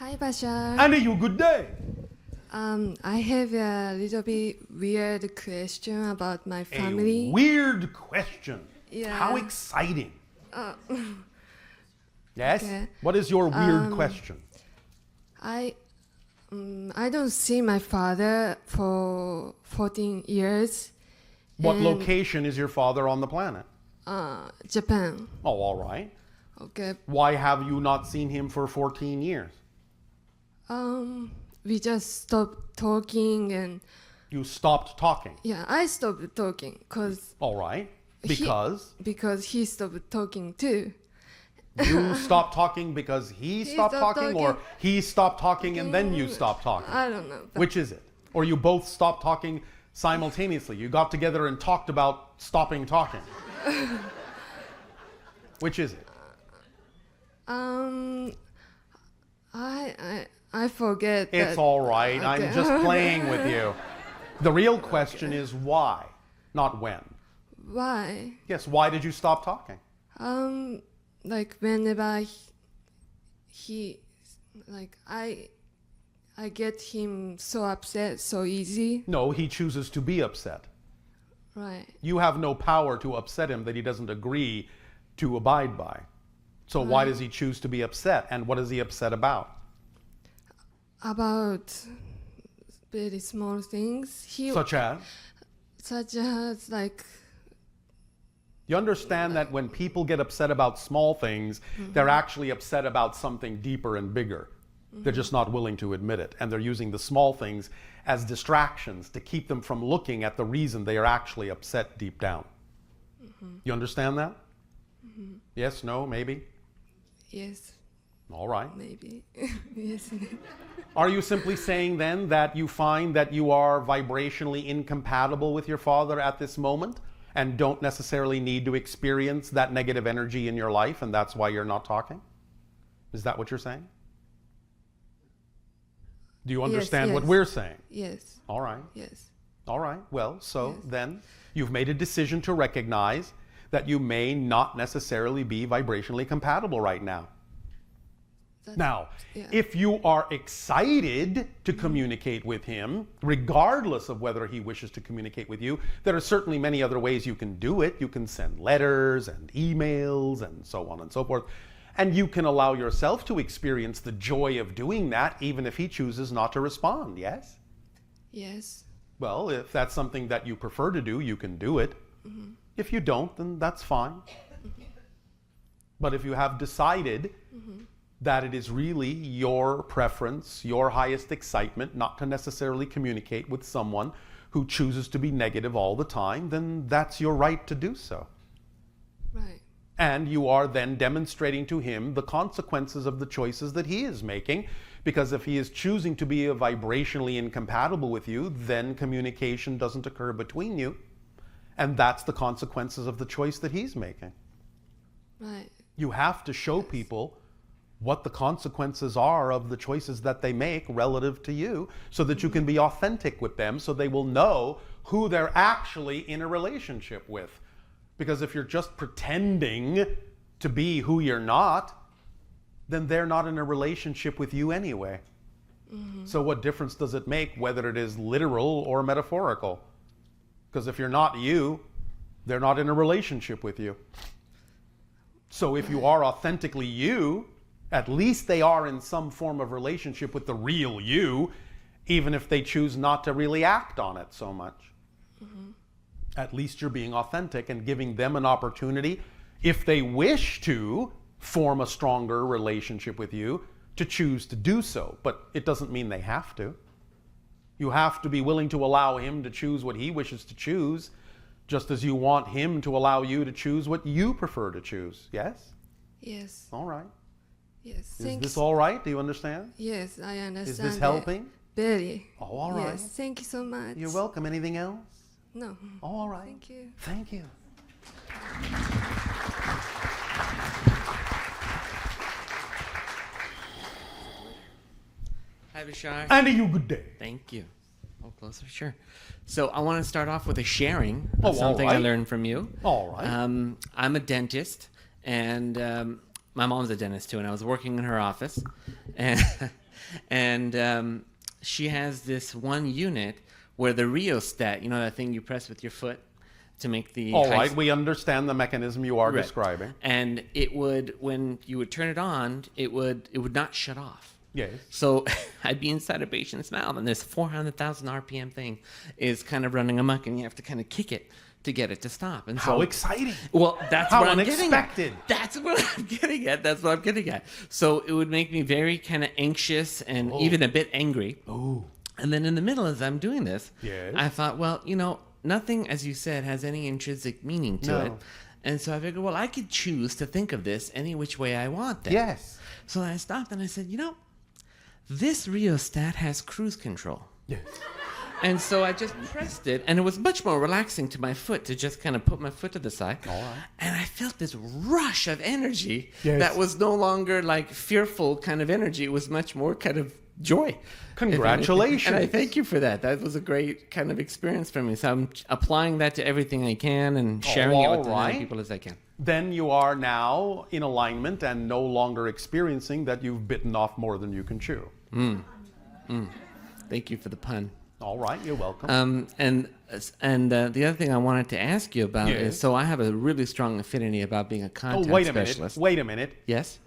Hi, Bashar. And you good day. I have a little bit weird question about my family. A weird question. Yeah. How exciting. Yes? Okay. What is your weird question? I don't see my father for 14 years. What and, location is your father on the planet? Japan. Oh, all right. Okay. Why have you not seen him for 14 years? We just stopped talking and You stopped talking. yeah, I stopped talking All right. Because he stopped talking too. you stopped talking because he stopped talking, or he stopped talking and then you stopped talking? I don't know. Which is it? Or you both stopped talking simultaneously? You got together and talked about stopping talking? Which is it? I forget. It's that. all right. Okay. I'm just playing with you. The real question is why, not when. Why? Yes, why did you stop talking? Like whenever he like I get him so upset so easy. No, he chooses to be upset. Right. You have no power to upset him that he doesn't agree to abide by. So why does he choose to be upset? And what is he upset about? About very small things. Such as like you understand that when people get upset about small things, they're actually upset about something deeper and bigger. They're just not willing to admit it. And they're using the small things as distractions to keep them from looking at the reason they are actually upset deep down. You understand that? Yes, no, maybe? yes, All right. maybe. Yes. Are you simply saying then that you find that you are vibrationally incompatible with your father at this moment and don't necessarily need to experience that negative energy in your life, and that's why you're not talking? Is that what you're saying? Do you understand what we're saying? Yes. All right. Yes. All right. Well, so Yes. then you've made a decision to recognize that you may not necessarily be vibrationally compatible right now. Now, yeah. if you are excited to communicate with him, regardless of whether he wishes to communicate with you, there are certainly many other ways you can do it. You can send letters and emails and so on and so forth. And you can allow yourself to experience the joy of doing that, even if he chooses not to respond, yes? Yes. Well, if that's something that you prefer to do, you can do it. If you don't, then that's fine. But if you have decided that it is really your preference, your highest excitement, not to necessarily communicate with someone who chooses to be negative all the time, then that's your right to do so. Right. And you are then demonstrating to him the consequences of the choices that he is making, because if he is choosing to be vibrationally incompatible with you, then communication doesn't occur between you. And that's the consequences of the choice that he's making. Right. You have to show people what the consequences are of the choices that they make relative to you, so that you can be authentic with them, so they will know who they're actually in a relationship with. Because if you're just pretending to be who you're not, then they're not in a relationship with you anyway. So what difference does it make whether it is literal or metaphorical? Because if you're not you, they're not in a relationship with you. So if you are authentically you, at least they are in some form of relationship with the real you, even if they choose not to really act on it so much. At least you're being authentic and giving them an opportunity, if they wish to form a stronger relationship with you, to choose to do so. But it doesn't mean they have to. You have to be willing to allow him to choose what he wishes to choose, just as you want him to allow you to choose what you prefer to choose. Yes? Yes. All right. Yes. Is this all right? Do you understand? Yes, I understand. Is this helping? Very. Oh, all right. Yes. Thank you so much. You're welcome. Anything else? No. Oh, all right. Thank you. Thank you. Hi, Bashar. And you good day. Thank you. Oh, closer, sure. So I want to start off with a sharing Oh, of something all I right. learned from you. All right. I'm a dentist, and my mom's a dentist too, and I was working in her office, and And she has this one unit where the rheostat, you know that thing you press with your foot to make the All right, we understand the mechanism you are Right. describing. And it would, when you would turn it on, it would not shut off. Yes. So I'd be inside a patient's mouth, and this 400,000 RPM thing is kind of running amok, and you have to kind of kick it to get it to stop. And How so, exciting. well, that's How what I'm unexpected. getting at. That's what I'm getting at. That's what I'm getting at. So it would make me very kind of anxious and even a bit angry. Oh. And then in the middle, as I'm doing this, Yes. I thought, well, you know, nothing, as you said, has any intrinsic meaning to No. it. And so I figured, well, I could choose to think of this any which way I want then. Yes. So I stopped and I said, you know, this rheostat has cruise control. Yes. And so I just pressed it, and it was much more relaxing to my foot to just kind of put my foot to the side. All right. And I felt this rush of energy Yes. that was no longer like fearful kind of energy. It was much more kind of joy. Congratulations. And I thank you for that. That was a great kind of experience for me. So I'm applying that to everything I can and sharing it with as all many right. people as I can. Then you are now in alignment and no longer experiencing that you've bitten off more than you can chew. Thank you for the pun. All right, you're welcome. And the other thing I wanted to ask you about Yes. is, so I have a really strong affinity about being a content Wait a specialist. minute. Wait a minute. Yes?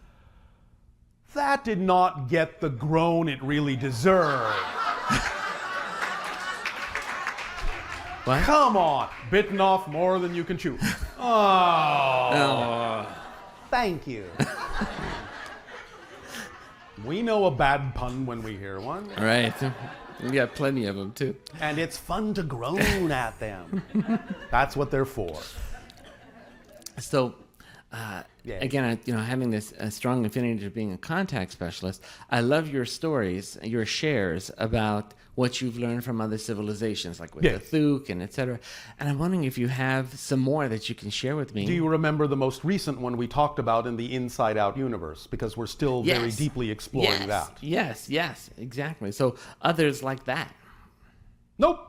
That did not get the groan it really deserved. What? Come on. Bitten off more than you can chew. Oh. Thank you. We know a bad pun when we hear one. All right. We got plenty of them, too. And it's fun to groan at them. That's what they're for. So, Yeah. again, having this strong affinity to being a contact specialist, I love your stories, your shares about what you've learned from other civilizations, like with Yes. the Thuk and etc. And I'm wondering if you have some more that you can share with me. Do you remember the most recent one we talked about in the Inside Out universe? Because we're still very Yes. deeply exploring that. Yes, exactly. So others like that. Nope.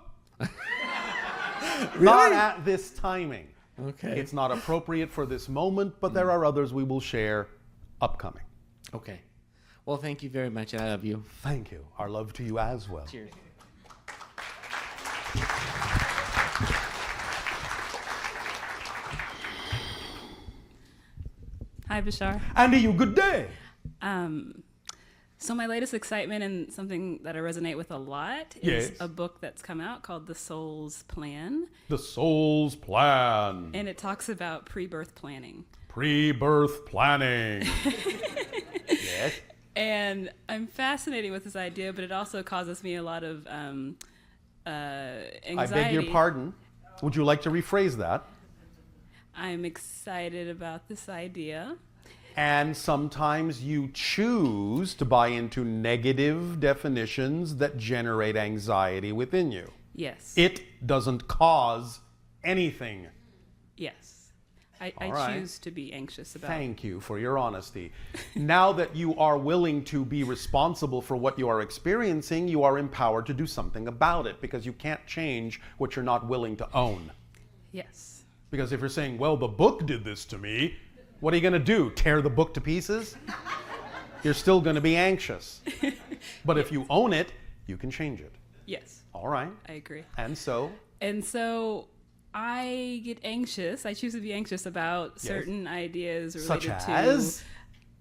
Not at this timing. Okay. It's not appropriate for this moment, but there are others we will share upcoming. Okay. Well, thank you very much. I love you. Thank you. Our love to you as well. Cheers. Hi, Bashar. Andy, you good day. So my latest excitement and something that I resonate with a lot Yes. is a book that's come out called The Soul's Plan, The soul's plan. and it talks about pre-birth planning. Pre-birth planning. Yes. And I'm fascinated with this idea, but it also causes me a lot of anxiety. I beg your pardon. Would you like to rephrase that? I'm excited about this idea. And sometimes you choose to buy into negative definitions that generate anxiety within you. Yes. It doesn't cause anything. Yes. I All right. choose to be anxious about. Thank you for your honesty. Now that you are willing to be responsible for what you are experiencing, you are empowered to do something about it, because you can't change what you're not willing to own. Yes. Because if you're saying, well, the book did this to me, what are you going to do? Tear the book to pieces? You're still going to be anxious. But if you own it, you can change it. Yes. All right. I agree. And so, And so I get anxious. I choose to be anxious about certain ideas such related as? to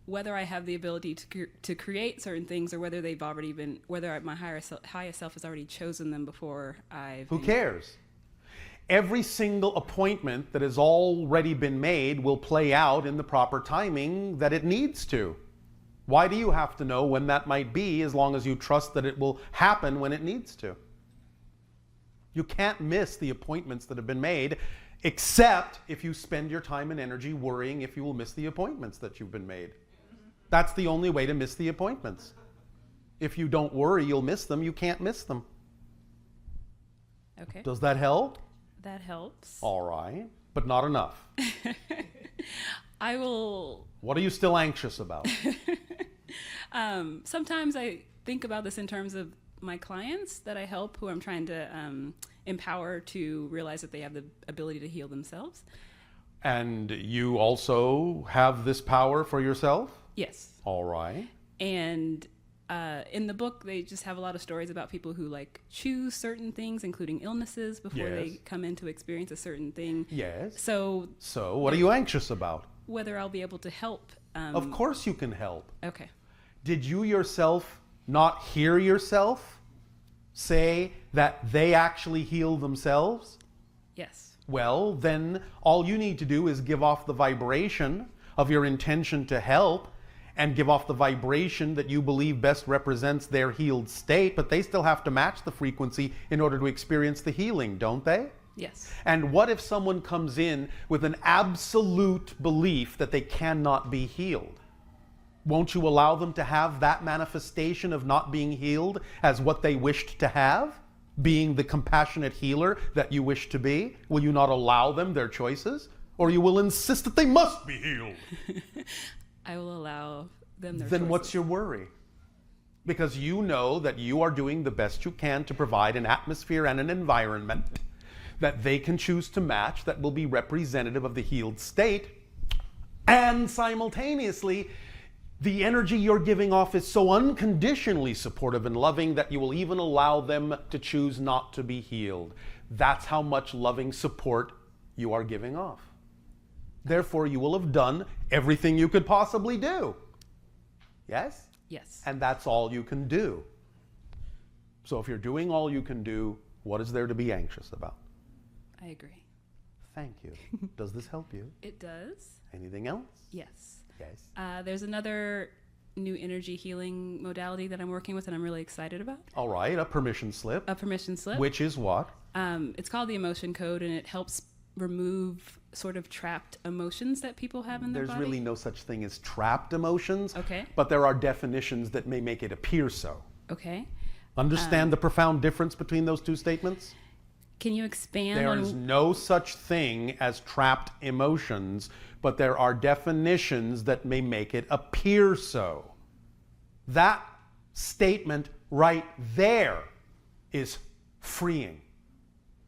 whether I have the ability to create certain things, or whether they've already been, whether my highest self has already chosen them before I've. Who cares? Every single appointment that has already been made will play out in the proper timing that it needs to. Why do you have to know when that might be, as long as you trust that it will happen when it needs to? You can't miss the appointments that have been made, except if you spend your time and energy worrying if you will miss the appointments that you've been made. That's the only way to miss the appointments. If you don't worry you'll miss them, you can't miss them. Okay. Does that help? That helps. All right, but not enough. I will. What are you still anxious about? Sometimes I think about this in terms of my clients that I help, who I'm trying to empower to realize that they have the ability to heal themselves. And you also have this power for yourself? Yes. All right. And in the book, they just have a lot of stories about people who like choose certain things, including illnesses, before Yes. they come in to experience a certain thing. Yes. So So, what are you anxious about? whether I'll be able to help. Of course you can help. Okay. Did you yourself not hear yourself say that they actually heal themselves? Yes. Well, then all you need to do is give off the vibration of your intention to help and give off the vibration that you believe best represents their healed state, but they still have to match the frequency in order to experience the healing, don't they? Yes. And what if someone comes in with an absolute belief that they cannot be healed? Won't you allow them to have that manifestation of not being healed as what they wished to have? Being the compassionate healer that you wish to be? Will you not allow them their choices? Or you will insist that they must be healed? I will allow them their Then choices. what's your worry? Because you know that you are doing the best you can to provide an atmosphere and an environment that they can choose to match that will be representative of the healed state. And simultaneously, the energy you're giving off is so unconditionally supportive and loving that you will even allow them to choose not to be healed. That's how much loving support you are giving off. Therefore, you will have done everything you could possibly do. Yes? Yes. And that's all you can do. So if you're doing all you can do, what is there to be anxious about? I agree. Thank you. Does this help you? It does. Anything else? Yes. Yes. There's another new energy healing modality that I'm working with and I'm really excited about. All right, a permission slip. A permission slip. Which is what? It's called the emotion code, and it helps remove sort of trapped emotions that people have in their There's body. really no such thing as trapped emotions. Okay. But there are definitions that may make it appear so. Okay. Understand the profound difference between those two statements? Can you expand There on is no such thing as trapped emotions, but there are definitions that may make it appear so. That statement right there is freeing,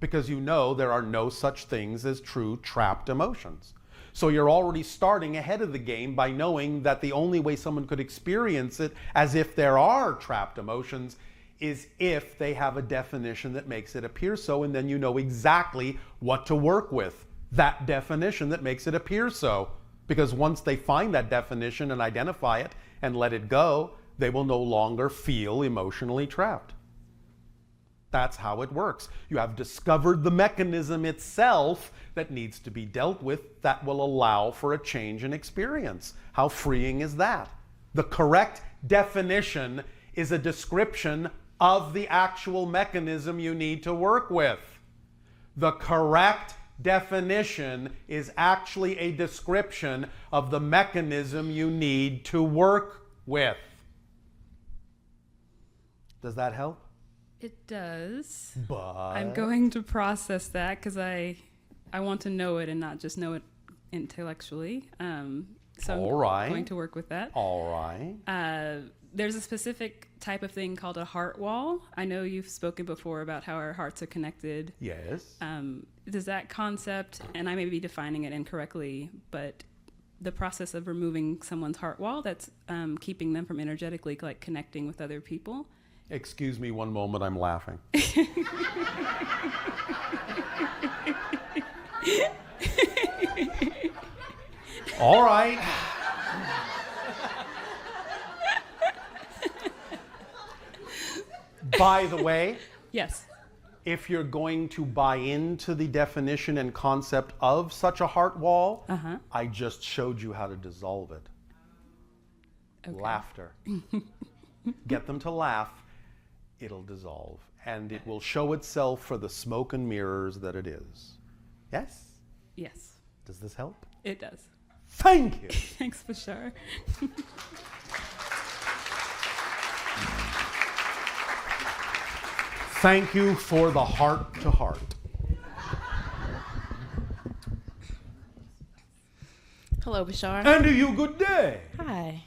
because you know there are no such things as true trapped emotions. So you're already starting ahead of the game by knowing that the only way someone could experience it as if there are trapped emotions is if they have a definition that makes it appear so, and then you know exactly what to work with, that definition that makes it appear so. Because once they find that definition and identify it and let it go, they will no longer feel emotionally trapped. That's how it works. You have discovered the mechanism itself that needs to be dealt with that will allow for a change in experience. How freeing is that? The correct definition is a description of the actual mechanism you need to work with. The correct definition is actually a description of the mechanism you need to work with. Does that help? It does. But I'm going to process that because I want to know it and not just know it intellectually. So All right. I'm going to work with that. All right. There's a specific type of thing called a heart wall. I know you've spoken before about how our hearts are connected. Yes. Does that concept, and I may be defining it incorrectly, but the process of removing someone's heart wall that's keeping them from energetically like connecting with other people. Excuse me one moment, I'm laughing. All right. By the way, Yes. if you're going to buy into the definition and concept of such a heart wall, I just showed you how to dissolve it. Okay. Laughter. Get them to laugh, it'll dissolve. And it will show itself for the smoke and mirrors that it is. Yes? Yes. Does this help? It does. Thank you. Thanks, Bashar. Thank you for the heart to heart. Hello, Bashar. And to you, good day. Hi.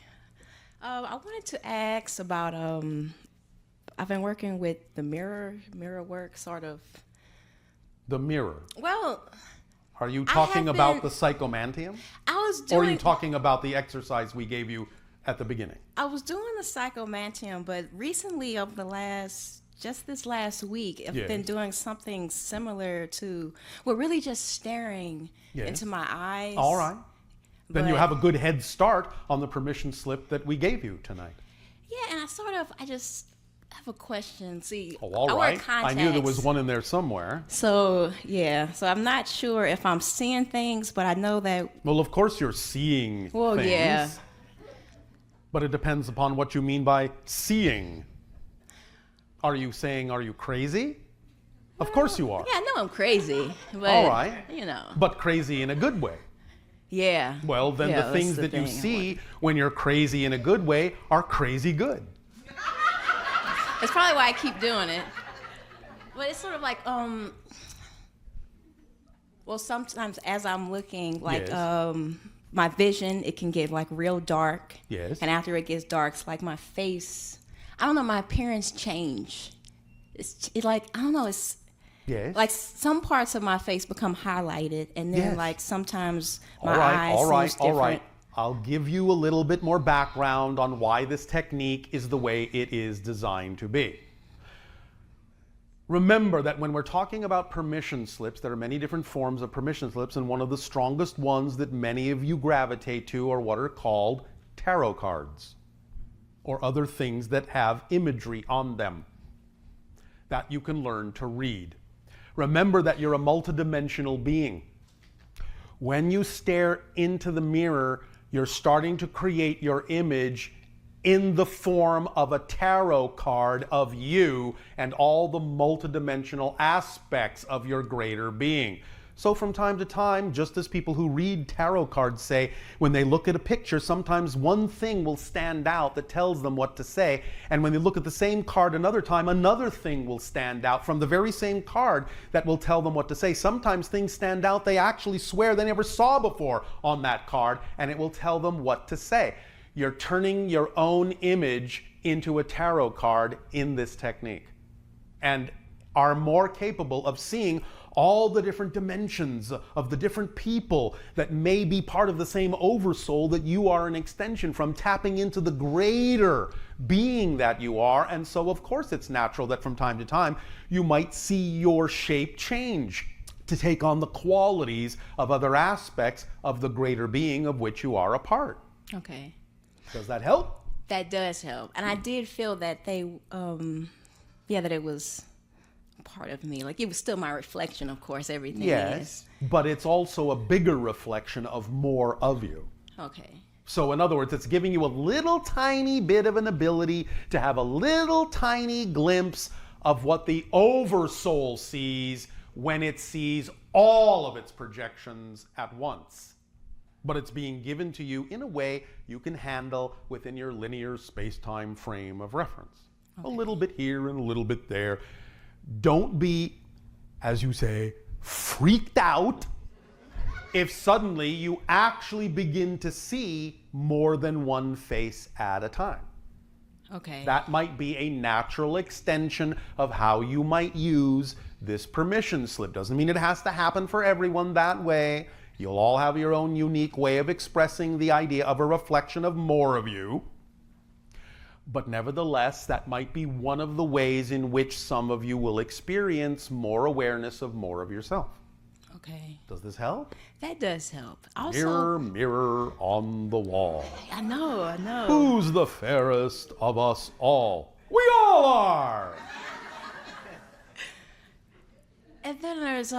I wanted to ask about, I've been working with the mirror work, sort of. The mirror. Well, Are you I talking have about been- the psychomantium? I was Or are doing. you talking about the exercise we gave you at the beginning? I was doing the psychomantium, but recently, over this last week, I've Yes. been doing something similar to, well, really just staring Yes. into my eyes. All right. Then you But- have a good head start on the permission slip that we gave you tonight. Yeah, and I just have a question. See, Oh, all I wear right. I knew there was contacts. one in there somewhere. So I'm not sure if I'm seeing things, but I know that, Well, of course you're seeing well, things. yeah. But it depends upon what you mean by seeing. Are you saying, are you crazy? Of course you are. Yeah, I know I'm crazy, but, All right. you know, But crazy in a good way. yeah. Well, then Yeah, the that's things the that you thing. see when you're crazy in a good way are crazy good. That's probably why I keep doing it. But it's sort of like, well, sometimes as I'm looking, like, Yes. my vision, it can get like real dark. Yes. And after it gets dark, it's like my face, I don't know, my appearance change. It's like, I don't know, it's Yes. like some parts of my face become highlighted, and then Yes. like sometimes all my right, eyes all right, seems all different. right. I'll give you a little bit more background on why this technique is the way it is designed to be. Remember that when we're talking about permission slips, there are many different forms of permission slips, and one of the strongest ones that many of you gravitate to are what are called tarot cards, or other things that have imagery on them that you can learn to read. Remember that you're a multidimensional being. When you stare into the mirror, you're starting to create your image in the form of a tarot card of you and all the multidimensional aspects of your greater being. So from time to time, just as people who read tarot cards say, when they look at a picture, sometimes one thing will stand out that tells them what to say. And when they look at the same card another time, another thing will stand out from the very same card that will tell them what to say. Sometimes things stand out they actually swear they never saw before on that card, and it will tell them what to say. You're turning your own image into a tarot card in this technique, and are more capable of seeing all the different dimensions of the different people that may be part of the same oversoul that you are an extension from, tapping into the greater being that you are. And so, of course, it's natural that from time to time you might see your shape change to take on the qualities of other aspects of the greater being of which you are a part. Okay. Does that help? That does help. And I did feel that that it was part of me. Like, it was still my reflection, of course, everything Yes, but it's also a bigger reflection of more of you. is. Okay. So in other words, it's giving you a little tiny bit of an ability to have a little tiny glimpse of what the oversoul sees when it sees all of its projections at once. But it's being given to you in a way you can handle within your linear space-time frame of reference. Okay. A little bit here and a little bit there. Don't be, as you say, freaked out if suddenly you actually begin to see more than one face at a time. Okay. That might be a natural extension of how you might use this permission slip. Doesn't mean it has to happen for everyone that way. You'll all have your own unique way of expressing the idea of a reflection of more of you. But nevertheless, that might be one of the ways in which some of you will experience more awareness of more of yourself. Okay. Does this help? That does help. Also, Mirror, mirror on the wall. I know. Who's the fairest of us all? We all are! And then there's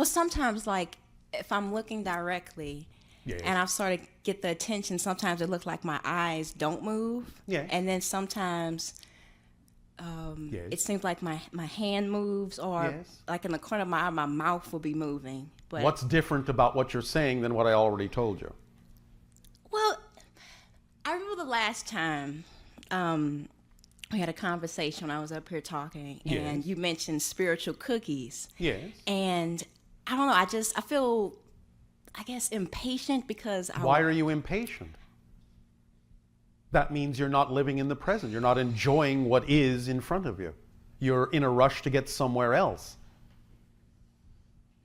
sometimes, like, if I'm looking directly, Yes. and I sort of get the attention, sometimes it looks like my eyes don't move. Yeah. And then sometimes Yes. it seems like my hand moves, or Yes. like in the corner of my eye, my mouth will be moving. But What's different about what you're saying than what I already told you? well, I remember the last time we had a conversation when I was up here talking, and Yes. you mentioned spiritual cookies. Yes. And I don't know, I feel, I guess, impatient because Why are you impatient? That means you're not living in the present. You're not enjoying what is in front of you. You're in a rush to get somewhere else.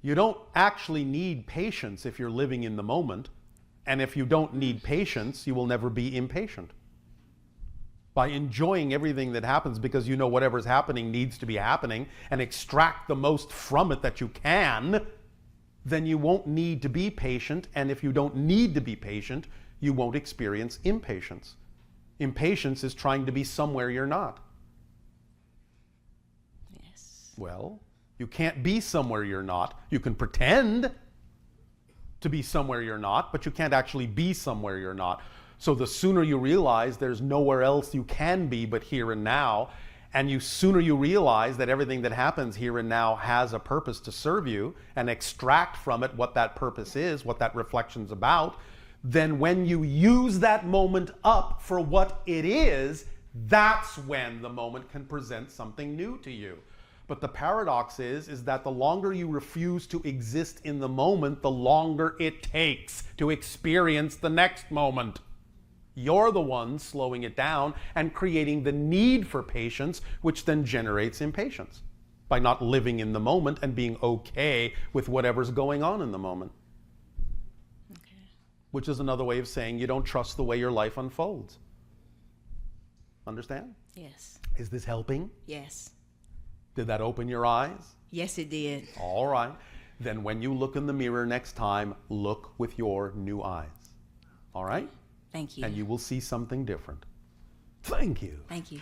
You don't actually need patience if you're living in the moment And if you don't need patience, you will never be impatient. By enjoying everything that happens because you know whatever's happening needs to be happening and extract the most from it that you can, then you won't need to be patient. And if you don't need to be patient, you won't experience impatience. Impatience is trying to be somewhere you're not. Yes. Well, you can't be somewhere you're not. You can pretend to be somewhere you're not, but you can't actually be somewhere you're not. So the sooner you realize there's nowhere else you can be but here and now, and sooner you realize that everything that happens here and now has a purpose to serve you, and extract from it what that purpose is, what that reflection's about, then when you use that moment up for what it is, that's when the moment can present something new to you. But the paradox is that the longer you refuse to exist in the moment, the longer it takes to experience the next moment. You're the one slowing it down and creating the need for patience, which then generates impatience by not living in the moment and being okay with whatever's going on in the moment. Okay. Which is another way of saying you don't trust the way your life unfolds. Understand? Yes. Is this helping? Yes. Did that open your eyes? Yes, it did. All right. Then when you look in the mirror next time, look with your new eyes. All right? Thank you. And you will see something different. Thank you. Thank you.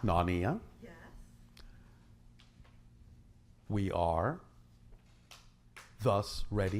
Nania? Yes. We are thus ready